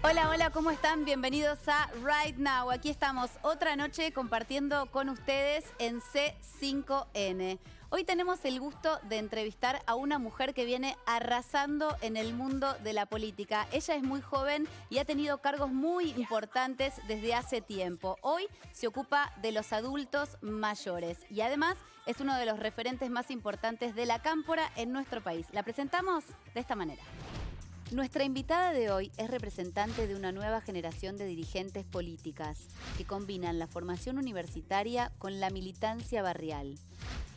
Hola, hola, ¿cómo están? Bienvenidos a Right Now. Aquí estamos otra noche compartiendo con ustedes en C5N. Hoy tenemos el gusto de entrevistar a una mujer que viene arrasando en el mundo de la política. Ella es muy joven y ha tenido cargos muy importantes desde hace tiempo. Hoy se ocupa de los adultos mayores y además es uno de los referentes más importantes de la cámpora en nuestro país. La presentamos de esta manera. Nuestra invitada de hoy es representante de una nueva generación de dirigentes políticas que combinan la formación universitaria con la militancia barrial.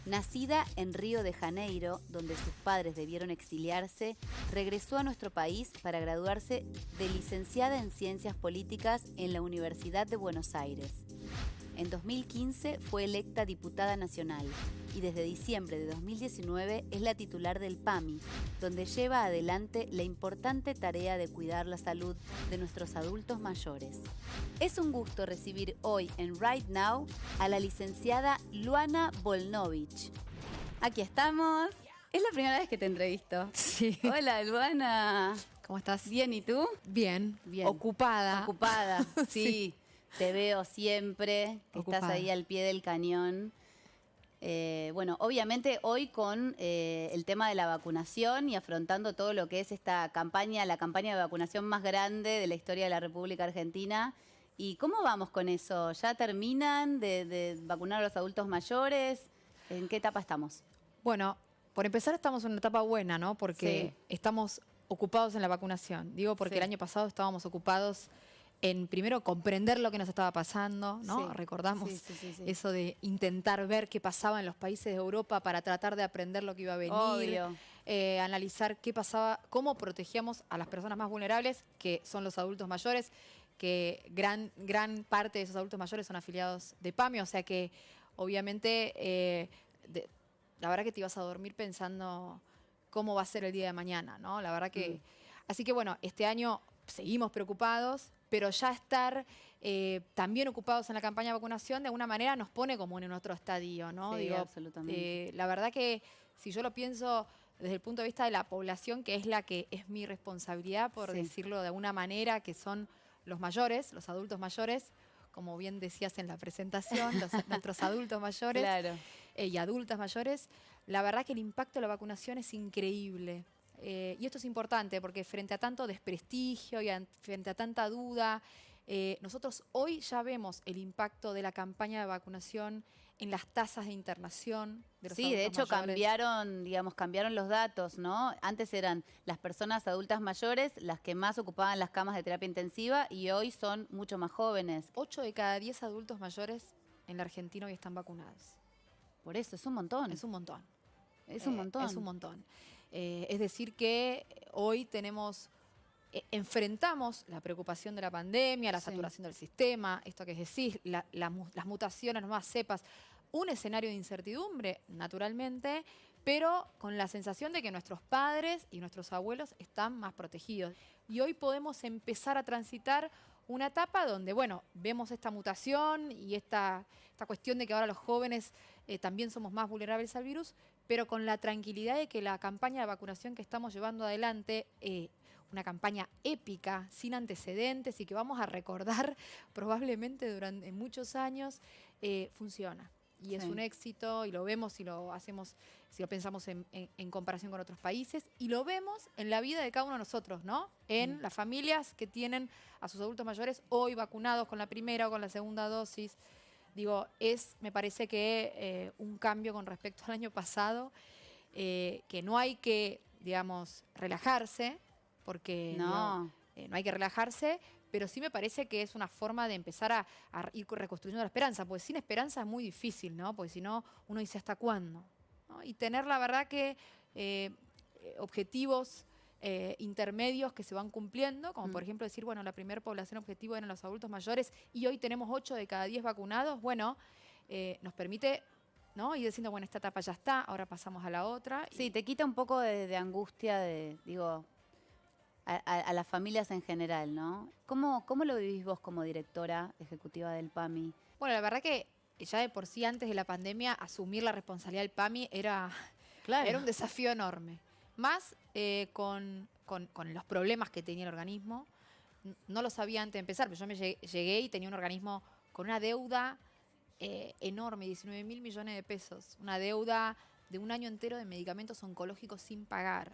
Nacida en Río de Janeiro, donde sus padres debieron exiliarse, regresó a nuestro país para graduarse de licenciada en Ciencias Políticas en la Universidad de Buenos Aires. En 2015 fue electa diputada nacional y desde diciembre de 2019 es la titular del PAMI, donde lleva adelante la importante tarea de cuidar la salud de nuestros adultos mayores. Es un gusto recibir hoy en Right Now a la licenciada Luana Volnovich. Aquí estamos. Es la primera vez que te entrevisto. Sí. Hola, Luana. ¿Cómo estás? Bien, ¿y tú? Bien. Bien. Ocupada. Ocupada, sí. Te veo siempre, que Ocupada. estás ahí al pie del cañón. Bueno, obviamente hoy con el tema de la vacunación y afrontando todo lo que es esta campaña, la campaña de vacunación más grande de la historia de la República Argentina. ¿Y cómo vamos con eso? ¿Ya terminan de vacunar a los adultos mayores? ¿En qué etapa estamos? Bueno, por empezar estamos en una etapa buena, ¿no? Porque estamos ocupados en la vacunación. Digo porque el año pasado estábamos ocupados en primero comprender lo que nos estaba pasando, ¿no? Sí. Recordamos eso de intentar ver qué pasaba en los países de Europa para tratar de aprender lo que iba a venir, analizar qué pasaba, cómo protegíamos a las personas más vulnerables, que son los adultos mayores, que gran parte de esos adultos mayores son afiliados de PAMI, o sea que obviamente la verdad que te ibas a dormir pensando cómo va a ser el día de mañana, ¿no? La verdad que... Así que bueno, este año seguimos preocupados, pero ya estar también ocupados en la campaña de vacunación de alguna manera nos pone como en otro estadio, ¿no? Sí, Digo, absolutamente. la verdad que si yo lo pienso desde el punto de vista de la población, que es la que es mi responsabilidad, por decirlo de alguna manera, que son los mayores, los adultos mayores, como bien decías en la presentación, nuestros adultos mayores y adultas mayores, la verdad que el impacto de la vacunación es increíble. Y esto es importante porque frente a tanto desprestigio y frente a tanta duda, nosotros hoy ya vemos el impacto de la campaña de vacunación en las tasas de internación de los adultos de hecho mayores. cambiaron los datos, ¿no? Antes eran las personas adultas mayores las que más ocupaban las camas de terapia intensiva y hoy son mucho más jóvenes. 8 de cada 10 adultos mayores en la Argentina hoy están vacunados. Por eso, es un montón. Es un montón. Es un montón. Es un montón. Es decir que hoy enfrentamos la preocupación de la pandemia, la saturación del sistema, esto que decís, las mutaciones, nuevas cepas, un escenario de incertidumbre, naturalmente, pero con la sensación de que nuestros padres y nuestros abuelos están más protegidos. Y hoy podemos empezar a transitar una etapa donde, bueno, vemos esta mutación y esta cuestión de que ahora los jóvenes también somos más vulnerables al virus, pero con la tranquilidad de que la campaña de vacunación que estamos llevando adelante, una campaña épica, sin antecedentes y que vamos a recordar probablemente durante muchos años, funciona. Y es un éxito, y lo vemos si lo hacemos, si lo pensamos en comparación con otros países, y lo vemos en la vida de cada uno de nosotros, ¿no? En las familias que tienen a sus adultos mayores hoy vacunados con la primera o con la segunda dosis. Digo, me parece que un cambio con respecto al año pasado, que no hay que, digamos, relajarse, porque no hay que relajarse, pero sí me parece que es una forma de empezar a ir reconstruyendo la esperanza, porque sin esperanza es muy difícil, ¿no? Porque si no, uno dice ¿hasta cuándo? ¿No? Y tener la verdad que objetivos intermedios que se van cumpliendo, como por ejemplo decir, bueno, la primera población objetivo eran los adultos mayores y hoy tenemos 8 de cada 10 vacunados, bueno, nos permite, ¿no? Ir diciendo, bueno, esta etapa ya está, ahora pasamos a la otra. Sí, te quita un poco de angustia a las familias en general, ¿no? ¿Cómo lo vivís vos como directora ejecutiva del PAMI? Bueno, la verdad que ya de por sí antes de la pandemia asumir la responsabilidad del PAMI era un desafío enorme. Más con los problemas que tenía el organismo. no lo sabía antes de empezar, pero yo llegué y tenía un organismo con una deuda enorme, 19.000 millones de pesos. Una deuda de un año entero de medicamentos oncológicos sin pagar.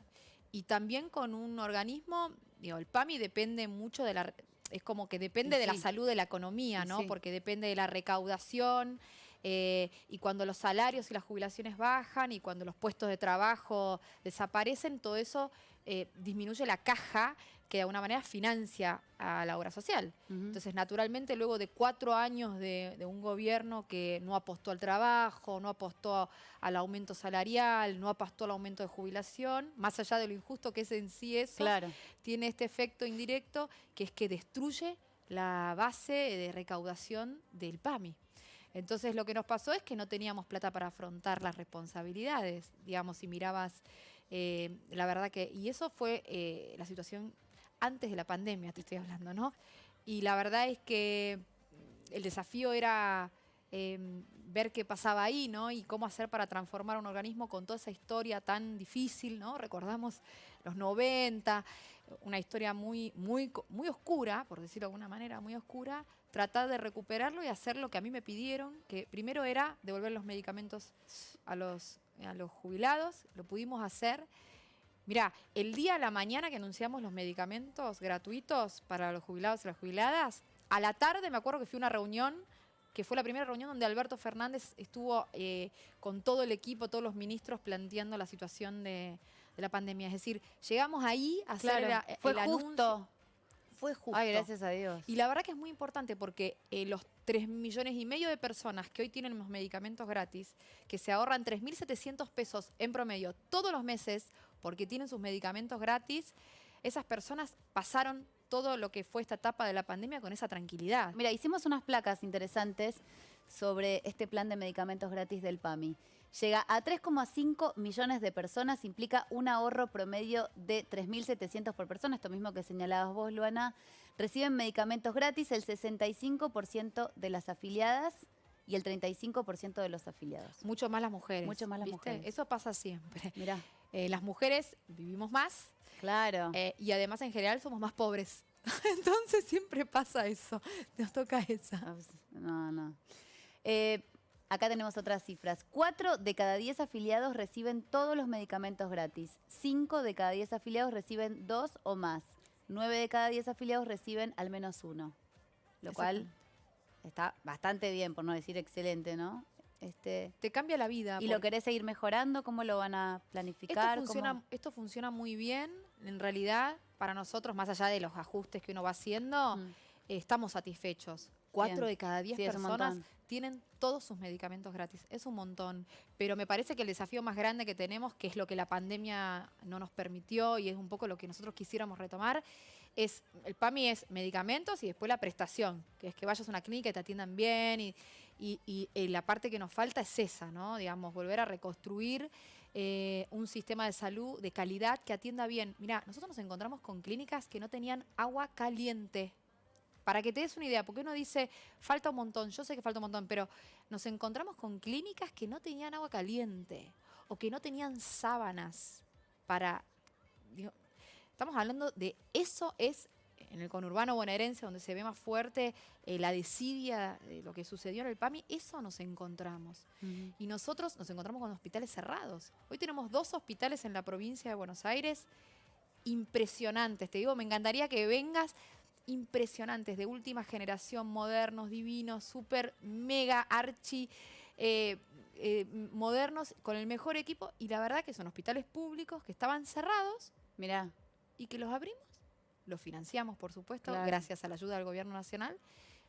Y también con un organismo, digo, el PAMI depende mucho de la... Es como que depende de la salud de la economía, ¿no? Porque depende de la recaudación, y cuando los salarios y las jubilaciones bajan y cuando los puestos de trabajo desaparecen, todo eso disminuye la caja que de alguna manera financia a la obra social. Entonces, naturalmente, luego de 4 años de un gobierno que no apostó al trabajo, no apostó al aumento salarial, no apostó al aumento de jubilación, más allá de lo injusto que es en sí eso, tiene este efecto indirecto que es que destruye la base de recaudación del PAMI. Entonces, lo que nos pasó es que no teníamos plata para afrontar las responsabilidades, digamos, si mirabas, la verdad que... Y eso fue la situación antes de la pandemia, te estoy hablando, ¿no? Y la verdad es que el desafío era ver qué pasaba ahí, ¿no? Y cómo hacer para transformar un organismo con toda esa historia tan difícil, ¿no? Recordamos los 90, una historia muy oscura, por decirlo de alguna manera, muy oscura, tratar de recuperarlo y hacer lo que a mí me pidieron, que primero era devolver los medicamentos a los jubilados. Lo pudimos hacer. Mirá, el día a la mañana que anunciamos los medicamentos gratuitos para los jubilados y las jubiladas, a la tarde me acuerdo que fui a una reunión, que fue la primera reunión donde Alberto Fernández estuvo con todo el equipo, todos los ministros, planteando la situación de la pandemia. Es decir, llegamos ahí a hacer el anuncio. Fue justo. Ay, gracias a Dios. Y la verdad que es muy importante porque los 3,5 millones de personas que hoy tienen los medicamentos gratis, que se ahorran 3.700 pesos en promedio todos los meses porque tienen sus medicamentos gratis, esas personas pasaron todo lo que fue esta etapa de la pandemia con esa tranquilidad. Mira, hicimos unas placas interesantes sobre este plan de medicamentos gratis del PAMI. Llega a 3,5 millones de personas, implica un ahorro promedio de 3.700 por persona, esto mismo que señalabas vos, Luana. Reciben medicamentos gratis el 65% de las afiliadas y el 35% de los afiliados. Mucho más las mujeres. Mucho más las mujeres. Eso pasa siempre. Mirá. Las mujeres vivimos más. Claro. Y además, en general, somos más pobres. Entonces, siempre pasa eso. Nos toca esa. No. Acá tenemos otras cifras. 4 de cada 10 afiliados reciben todos los medicamentos gratis. 5 de cada 10 afiliados reciben 2 o más. 9 de cada 10 afiliados reciben al menos 1. Lo cual está bastante bien, por no decir excelente, ¿no? Te cambia la vida. ¿Y lo querés seguir mejorando? ¿Cómo lo van a planificar? Esto funciona muy bien. En realidad, para nosotros, más allá de los ajustes que uno va haciendo, estamos satisfechos. 4 de cada 10 personas tienen todos sus medicamentos gratis. Es un montón. Pero me parece que el desafío más grande que tenemos, que es lo que la pandemia no nos permitió y es un poco lo que nosotros quisiéramos retomar, es el PAMI es medicamentos y después la prestación, que es que vayas a una clínica y te atiendan bien. Y la parte que nos falta es esa, ¿no? Digamos, volver a reconstruir un sistema de salud de calidad que atienda bien. Mirá, nosotros nos encontramos con clínicas que no tenían agua caliente. Para que te des una idea, porque uno dice, falta un montón, yo sé que falta un montón, pero nos encontramos con clínicas que no tenían agua caliente o que no tenían sábanas para... Digo, estamos hablando de eso es en el conurbano bonaerense, donde se ve más fuerte la desidia de lo que sucedió en el PAMI, eso nos encontramos. Y nosotros nos encontramos con hospitales cerrados. Hoy tenemos 2 hospitales en la provincia de Buenos Aires impresionantes. Te digo, me encantaría que vengas... impresionantes, de última generación, modernos, divinos, súper, mega, archi, modernos, con el mejor equipo. Y la verdad que son hospitales públicos que estaban cerrados. Mirá. Y que los abrimos, los financiamos, por supuesto, gracias a la ayuda del gobierno nacional.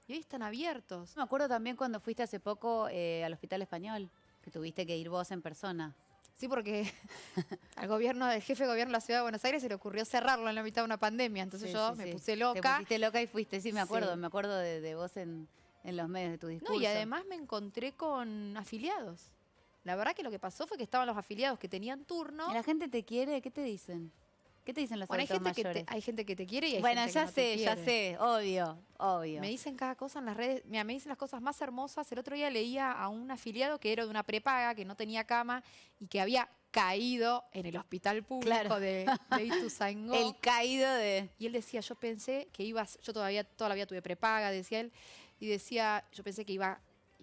Y hoy están abiertos. Me acuerdo también cuando fuiste hace poco al Hospital Español, que tuviste que ir vos en persona. Sí, porque al jefe de gobierno de la Ciudad de Buenos Aires se le ocurrió cerrarlo en la mitad de una pandemia. Entonces me puse loca. Te pusiste loca y fuiste, sí, me acuerdo. Me acuerdo de vos en los medios de tu discurso. No, y además me encontré con afiliados. La verdad que lo que pasó fue que estaban los afiliados que tenían turno. ¿Y la gente te quiere? ¿Qué te dicen? ¿Qué te dicen los Bueno, adultos mayores? hay gente que te quiere y hay Bueno, gente ya que no te sé, ya quiere. sé, obvio, obvio. Me dicen cada cosa en las redes. Mira, me dicen las cosas más hermosas. El otro día leía a un afiliado que era de una prepaga, que no tenía cama y que había caído en el hospital público Claro. de Ituzaingó. El caído de... Y él decía, yo pensé que yo todavía toda la vida tuve prepaga, decía él, y decía, yo pensé que iba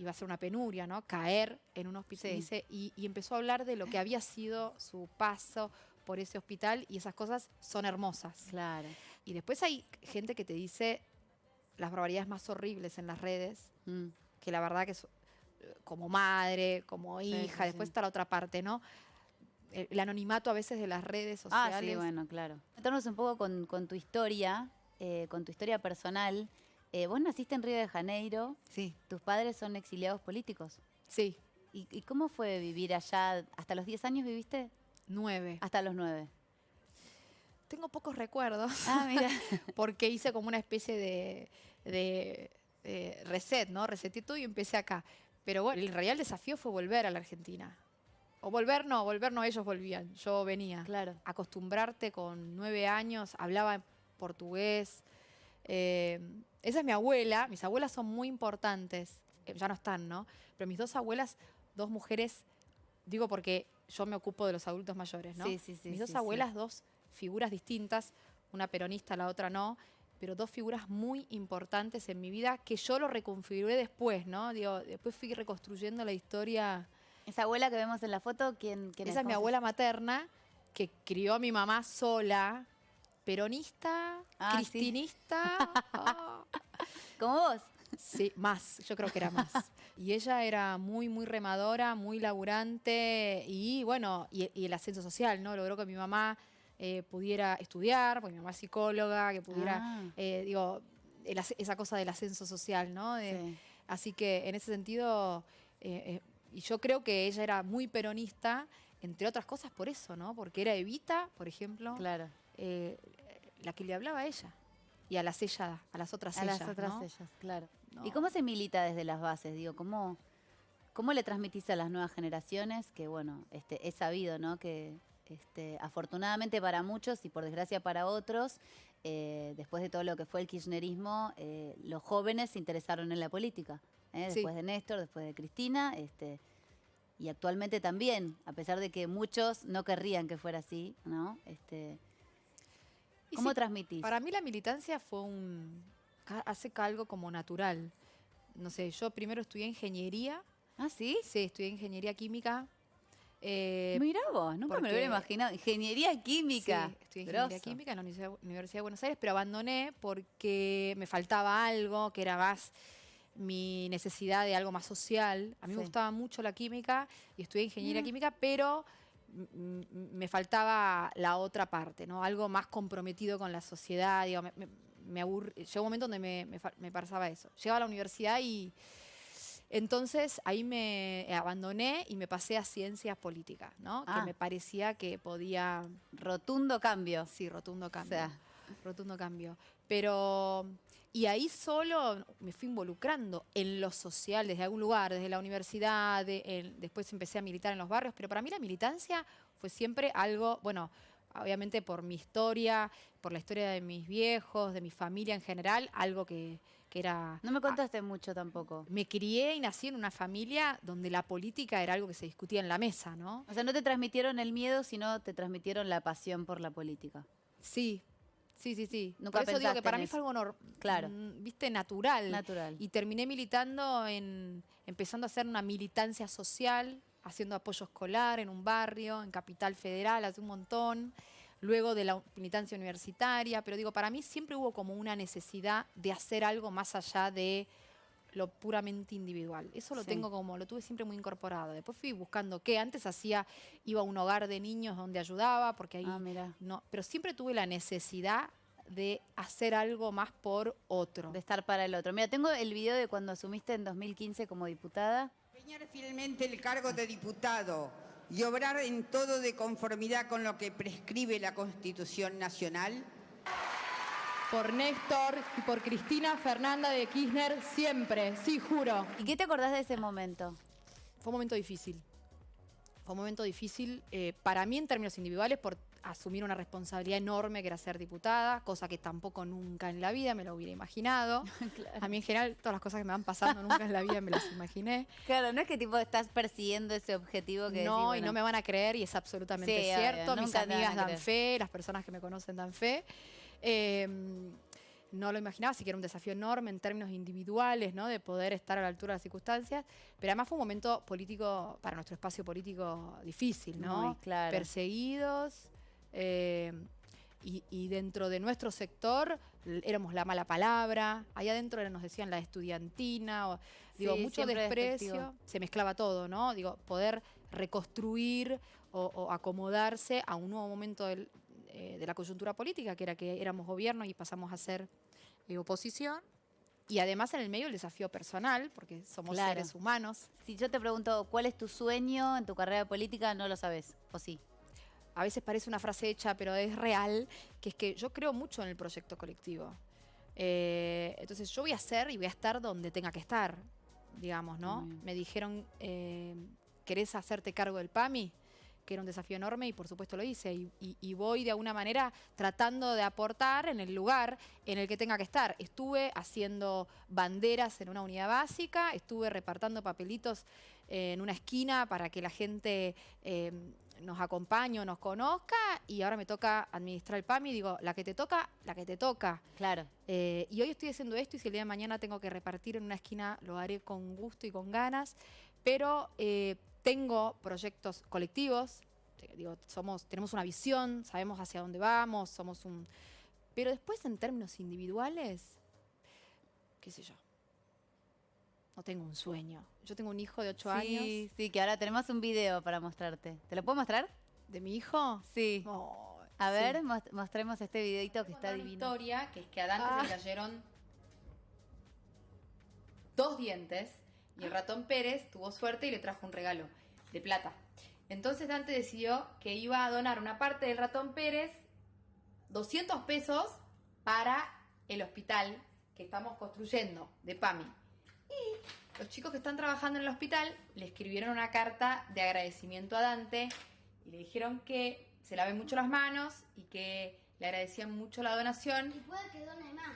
a ser una penuria, ¿no? Caer en un hospital. Sí. Dice, y empezó a hablar de lo que había sido su paso por ese hospital y esas cosas son hermosas. Claro. Y después hay gente que te dice las barbaridades más horribles en las redes, que la verdad que como madre, como hija, sí, después sí. está la otra parte, ¿no? El anonimato a veces de las redes sociales. Ah, sí, bueno, claro. Meternos un poco con tu historia personal. Vos naciste en Río de Janeiro, Sí, tus padres son exiliados políticos. sí, ¿Y cómo fue vivir allá? ¿Hasta los 10 años viviste? 9. Hasta los 9. Tengo pocos recuerdos. Ah, mira. Porque hice como una especie de reset, ¿no? Reseté todo y empecé acá. Pero bueno, el real desafío fue volver a la Argentina. O volver no, ellos volvían, yo venía. Claro. Acostumbrarte con 9 años, hablaba portugués. Esa es mi abuela, mis abuelas son muy importantes, ya no están, ¿no? Pero mis 2 abuelas, 2 mujeres, digo porque yo me ocupo de los adultos mayores, ¿no? Sí, sí, sí. Mis 2 sí, abuelas, 2 figuras distintas, una peronista, la otra no, pero 2 figuras muy importantes en mi vida que yo lo reconfiguré después, ¿no? Digo, después fui reconstruyendo la historia. Esa abuela que vemos en la foto, ¿quién es? Esa es mi abuela materna que crió a mi mamá sola, peronista, Ah, sí. cristinista. ¿Como vos? Sí, más, yo creo que era más. Y ella era muy, muy remadora, muy laburante y bueno, y el ascenso social, ¿no? Logró que mi mamá pudiera estudiar, porque mi mamá es psicóloga, que pudiera, digo, esa cosa del ascenso social, ¿no? Sí. Así que en ese sentido, y yo creo que ella era muy peronista, entre otras cosas por eso, ¿no? Porque era Evita, por ejemplo, Claro. la que le hablaba a ella. Y a las otras A ellas, las otras ¿no? ellas, claro. No. ¿Y cómo se milita desde las bases? Digo, ¿cómo le transmitís a las nuevas generaciones? Que bueno, es sabido, ¿no? Que afortunadamente para muchos y por desgracia para otros, después de todo lo que fue el kirchnerismo, los jóvenes se interesaron en la política. Después Sí. de Néstor, después de Cristina, y actualmente también, a pesar de que muchos no querrían que fuera así, ¿no? Y ¿Cómo sí, transmitís? para mí la militancia fue hace algo como natural. No sé, yo primero estudié ingeniería. ¿Ah, sí? Sí, estudié ingeniería química. Mirá vos, nunca me lo hubiera porque- imaginado. Ingeniería química. Sí, estudié ingeniería Grosso. química en la Universidad de Buenos Aires, pero abandoné porque me faltaba algo que era más mi necesidad de algo más social. A mí me Sí. gustaba mucho la química y estudié ingeniería Mira. química, pero me faltaba la otra parte, ¿no? Algo más comprometido con la sociedad. Digo, llegó un momento donde me pasaba eso. Llegaba a la universidad y entonces ahí me abandoné y me pasé a ciencias políticas, ¿no? Ah. Que me parecía que podía... Rotundo cambio. Sí, rotundo O cambio. sea, Rotundo cambio. Pero, y ahí solo me fui involucrando en lo social, desde algún lugar, desde la universidad, después empecé a militar en los barrios, pero para mí la militancia fue siempre algo, bueno, obviamente por mi historia, por la historia de mis viejos, de mi familia en general, algo que era... no me contaste mucho tampoco. Me crié y nací en una familia donde la política era algo que se discutía en la mesa, ¿no? O sea, no te transmitieron el miedo, sino te transmitieron la pasión por la política. Sí, sí. Nunca Por eso digo pensaste que para en mí eso. fue algo Claro. viste, natural. Natural. Y terminé militando empezando a hacer una militancia social, haciendo apoyo escolar en un barrio, en Capital Federal, hace un montón. Luego de la militancia universitaria, pero digo, para mí siempre hubo como una necesidad de hacer algo más allá de lo puramente individual. Eso lo Sí. tengo como, lo tuve siempre muy incorporado. Después fui buscando qué. Antes iba a un hogar de niños donde ayudaba, porque ahí Ah, mira. no, pero siempre tuve la necesidad de hacer algo más por otro. De estar para el otro. Mira, tengo el video de cuando asumiste en 2015 como diputada. Desempeñar fielmente el cargo de diputado y obrar en todo de conformidad con lo que prescribe la Constitución Nacional. Por Néstor y por Cristina Fernanda de Kirchner siempre, sí, juro. ¿Y qué te acordás de ese momento? Fue un momento difícil. Fue un momento difícil para mí en términos individuales por asumir una responsabilidad enorme que era ser diputada, cosa que tampoco nunca en la vida me lo hubiera imaginado. Claro. A mí en general todas las cosas que me van pasando nunca en la vida me las imaginé. Claro, no es que tipo estás persiguiendo ese objetivo que No, decís, y bueno, no me van a creer y es absolutamente Sí, obvio, cierto. Mis nunca te van a amigas dan creer. fe, las personas que me conocen dan fe. No lo imaginaba, sí que era un desafío enorme en términos individuales, ¿no? De poder estar a la altura de las circunstancias, pero además fue un momento político, para nuestro espacio político, difícil, ¿no? Muy claro. Perseguidos, y dentro de nuestro sector éramos la mala palabra, allá adentro nos decían la estudiantina, digo, Sí, mucho siempre desprecio, despectivo. se mezclaba todo, ¿no? Digo, poder reconstruir o acomodarse a un nuevo momento de la coyuntura política, que era que éramos gobierno y pasamos a ser oposición. Y además en el medio el desafío personal, porque somos Claro. seres humanos. Si yo te pregunto cuál es tu sueño en tu carrera política, no lo sabes, ¿o sí? A veces parece una frase hecha, pero es real, que es que yo creo mucho en el proyecto colectivo. Entonces yo voy a ser y voy a estar donde tenga que estar, digamos, ¿no? Muy bien. Me dijeron, ¿querés hacerte cargo del PAMI? Que era un desafío enorme y por supuesto lo hice. Y voy de alguna manera tratando de aportar en el lugar en el que tenga que estar. Estuve haciendo banderas en una unidad básica, estuve repartiendo papelitos en una esquina para que la gente nos acompañe o nos conozca, y ahora me toca administrar el PAMI y digo, la que te toca, la que te toca. Claro. Y hoy estoy haciendo esto y si el día de mañana tengo que repartir en una esquina, lo haré con gusto y con ganas, pero tengo proyectos colectivos, digo, tenemos una visión, sabemos hacia dónde vamos, pero después en términos individuales, qué sé yo, no tengo un sueño. Yo tengo un hijo de 8 años. Sí, sí, que ahora tenemos un video para mostrarte. ¿Te lo puedo mostrar? ¿De mi hijo? Sí. Oh, A ver, sí. mostremos este videito que está Una divino. historia que es que a Dante se le cayeron 2 dientes y el ratón Pérez tuvo suerte y le trajo un regalo de plata. Entonces Dante decidió que iba a donar una parte del ratón Pérez, 200 pesos, para el hospital que estamos construyendo de PAMI. Y los chicos que están trabajando en el hospital le escribieron una carta de agradecimiento a Dante y le dijeron que se lave mucho las manos y que le agradecían mucho la donación. Y puede que done más.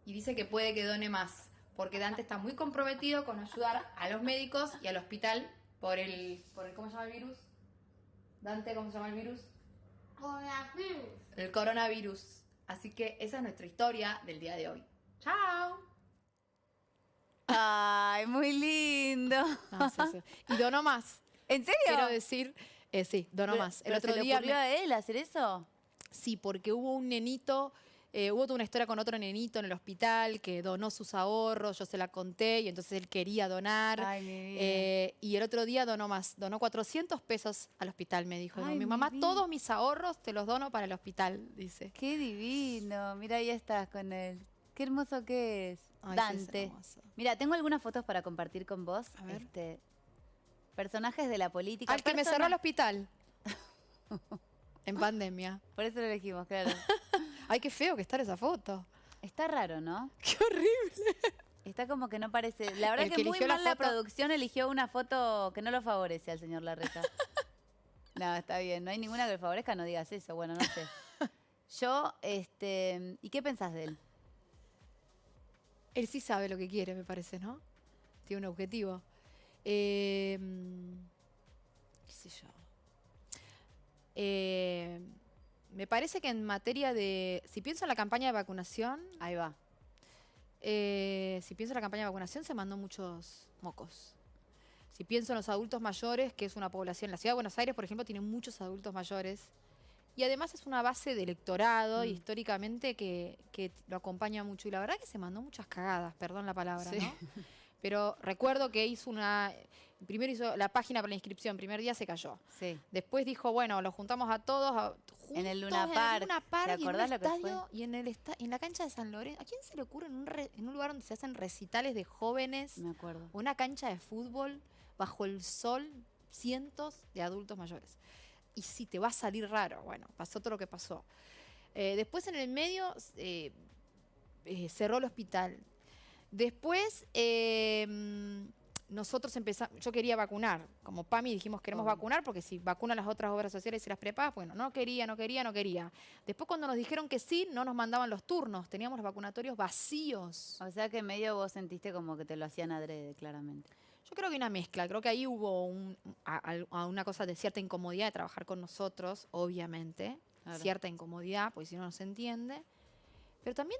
Y dice que puede que done más, porque Dante está muy comprometido con ayudar a los médicos y al hospital por el ¿cómo se llama el virus? Dante, ¿cómo se llama el virus? Coronavirus. El coronavirus. Así que esa es nuestra historia del día de hoy. ¡Chao! Ay, muy lindo. No, sí. Y donó más. ¿En serio? Quiero decir, sí, donó Pero- más. El pero otro ¿se le día ocurrió a él hacer eso? Sí, porque hubo un nenito, hubo toda una historia con otro nenito en el hospital que donó sus ahorros, yo se la conté y entonces él quería donar. Ay, mi vida. Y el otro día donó más, donó 400 pesos al hospital, me dijo. Ay, Mi mi mamá, vida. todos mis ahorros te los dono para el hospital, dice. Qué divino. Mira, ahí estás con él. Qué hermoso que es. Ay, sí, es Dante. hermoso. Mira, tengo algunas fotos para compartir con vos. A ver. Personajes de la política. Al que me cerró el hospital. En pandemia. Por eso lo elegimos, claro. Ay, qué feo que está esa foto. Está raro, ¿no? Qué horrible. Está como que no parece. La verdad El que, que muy eligió la mal la foto- producción eligió una foto que no lo favorece al señor Larreta. No, está bien. No hay ninguna que lo favorezca, no digas eso. Bueno, no sé. Yo, ¿y qué pensás de él? Él sí sabe lo que quiere, me parece, ¿no? Tiene un objetivo. ¿Qué sé yo? Me parece que en materia de... Si pienso en la campaña de vacunación, Ahí va. si pienso en la campaña de vacunación, se mandó muchos mocos. Si pienso en los adultos mayores, que es una población... La ciudad de Buenos Aires, por ejemplo, tiene muchos adultos mayores. Y además es una base de electorado históricamente que lo acompaña mucho. Y la verdad que se mandó muchas cagadas, perdón la palabra, Sí. ¿no? Pero recuerdo que hizo primero hizo la página para la inscripción, primer día se cayó. Sí. Después dijo, bueno, los juntamos a todos En el juntos Luna Park. en el Luna Park ¿Te y en un acordás lo que fue? estadio y en la cancha de San Lorenzo. ¿A quién se le ocurre en un lugar donde se hacen recitales de jóvenes, Me acuerdo. una cancha de fútbol, bajo el sol, cientos de adultos mayores? Y si te va a salir raro, bueno, pasó todo lo que pasó. Después en el medio cerró el hospital. Después nosotros empezamos, yo quería vacunar, como PAMI dijimos queremos vacunar, porque si vacunan las otras obras sociales y las prepagas, bueno, no quería. Después cuando nos dijeron que sí, no nos mandaban los turnos, teníamos los vacunatorios vacíos. O sea que medio vos sentiste como que te lo hacían adrede, claramente. Yo creo que una mezcla, creo que ahí hubo una cosa de cierta incomodidad de trabajar con nosotros, obviamente, Claro. cierta incomodidad, porque si no se entiende, pero también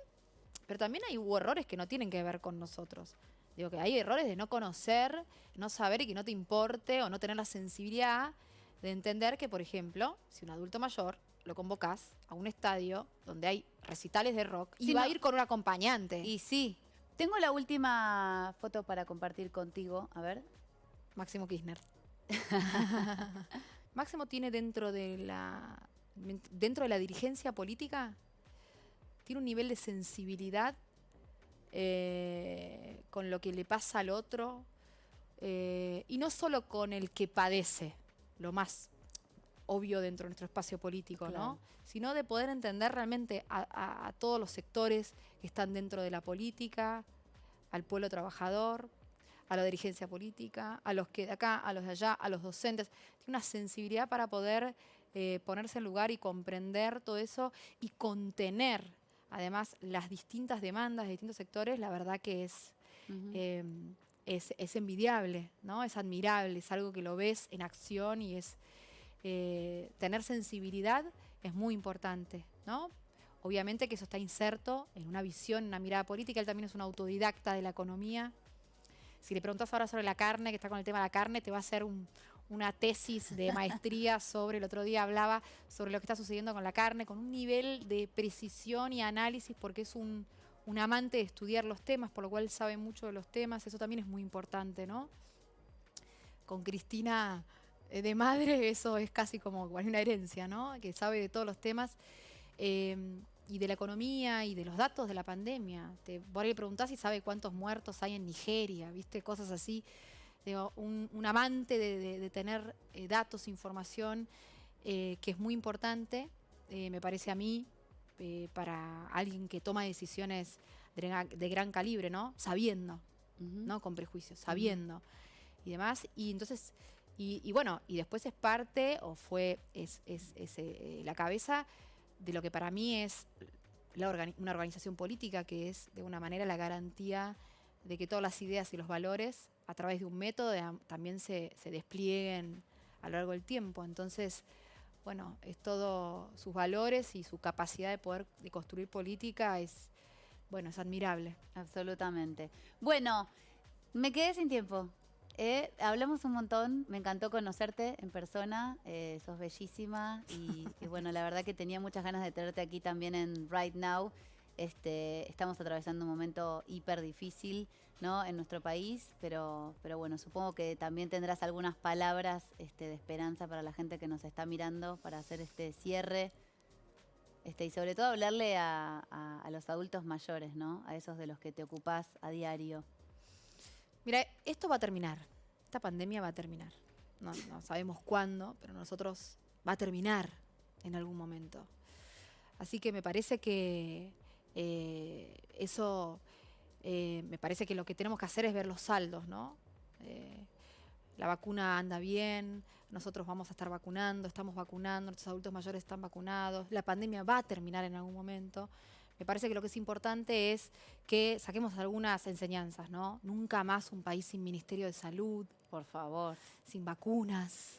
hubo errores que no tienen que ver con nosotros. Digo que hay errores de no conocer, no saber y que no te importe o no tener la sensibilidad de entender que, por ejemplo, si un adulto mayor lo convocás a un estadio donde hay recitales de rock y va a ir con un acompañante. Y sí, tengo la última foto para compartir contigo, a ver. Máximo Kirchner. Máximo tiene dentro de la dirigencia política, tiene un nivel de sensibilidad con lo que le pasa al otro, y no solo con el que padece, lo más obvio dentro de nuestro espacio político, Claro. ¿no? Sino de poder entender realmente a todos los sectores que están dentro de la política, al pueblo trabajador, a la dirigencia política, a los que de acá, a los de allá, a los docentes. Tiene una sensibilidad para poder ponerse en lugar y comprender todo eso y contener además las distintas demandas de distintos sectores. La verdad que es envidiable, ¿no? Es admirable, es algo que lo ves en acción y es tener sensibilidad es muy importante, ¿no? Obviamente que eso está inserto en una visión, en una mirada política. Él también es un autodidacta de la economía. Si le preguntas ahora sobre la carne, que está con el tema de la carne, te va a hacer una tesis de maestría sobre, el otro día hablaba sobre lo que está sucediendo con la carne, con un nivel de precisión y análisis, porque es un amante de estudiar los temas, por lo cual sabe mucho de los temas. Eso también es muy importante, ¿no? Con Cristina de madre, eso es casi como una herencia, ¿no? Que sabe de todos los temas. Y de la economía y de los datos de la pandemia. Por ahí le preguntás si sabe cuántos muertos hay en Nigeria, ¿viste? Cosas así. Digo, un amante de tener datos, información, que es muy importante, me parece a mí, para alguien que toma decisiones de gran calibre, ¿no? Sabiendo, no con prejuicios, sabiendo y demás. Y entonces, y bueno, y después es parte, o es la cabeza de lo que para mí es una organización política, que es de una manera la garantía de que todas las ideas y los valores a través de un método también se desplieguen a lo largo del tiempo. Entonces, bueno, es todo sus valores y su capacidad de construir política es admirable. Absolutamente. Bueno, me quedé sin tiempo. Hablamos un montón, me encantó conocerte en persona, sos bellísima y bueno, la verdad que tenía muchas ganas de tenerte aquí también en Right Now. Estamos atravesando un momento hiper difícil, ¿no? En nuestro país, pero bueno, supongo que también tendrás algunas palabras de esperanza para la gente que nos está mirando para hacer este cierre. Y sobre todo hablarle a los adultos mayores, ¿no? A esos de los que te ocupás a diario. Mira, esto va a terminar. Esta pandemia va a terminar. No sabemos cuándo, pero nosotros va a terminar en algún momento. Así que me parece que me parece que lo que tenemos que hacer es ver los saldos, ¿no? La vacuna anda bien, nosotros vamos a estar vacunando, estamos vacunando, nuestros adultos mayores están vacunados, la pandemia va a terminar en algún momento. Me parece que lo que es importante es que saquemos algunas enseñanzas, ¿no? Nunca más un país sin Ministerio de Salud, por favor, sin vacunas.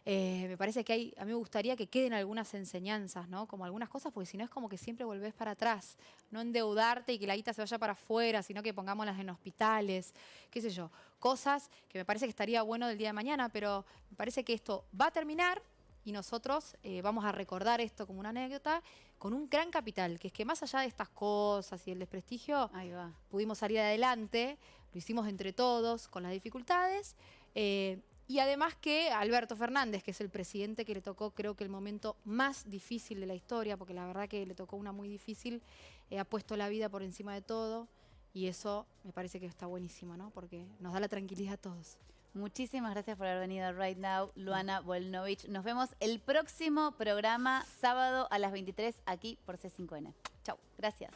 Me parece que a mí me gustaría que queden algunas enseñanzas, ¿no? Como algunas cosas, porque si no es como que siempre volvés para atrás. No endeudarte y que la guita se vaya para afuera, sino que pongámoslas en hospitales, qué sé yo. Cosas que me parece que estaría bueno del día de mañana, pero me parece que esto va a terminar y nosotros vamos a recordar esto como una anécdota con un gran capital, que es que más allá de estas cosas y el desprestigio, ahí va. Pudimos salir adelante, lo hicimos entre todos con las dificultades. Y además que Alberto Fernández, que es el presidente que le tocó, creo que el momento más difícil de la historia, porque la verdad que le tocó una muy difícil, ha puesto la vida por encima de todo, y eso me parece que está buenísimo, ¿no? Porque nos da la tranquilidad a todos. Muchísimas gracias por haber venido a Right Now, Luana Volnovich. Nos vemos el próximo programa, sábado a las 23, aquí por C5N. Chau, gracias.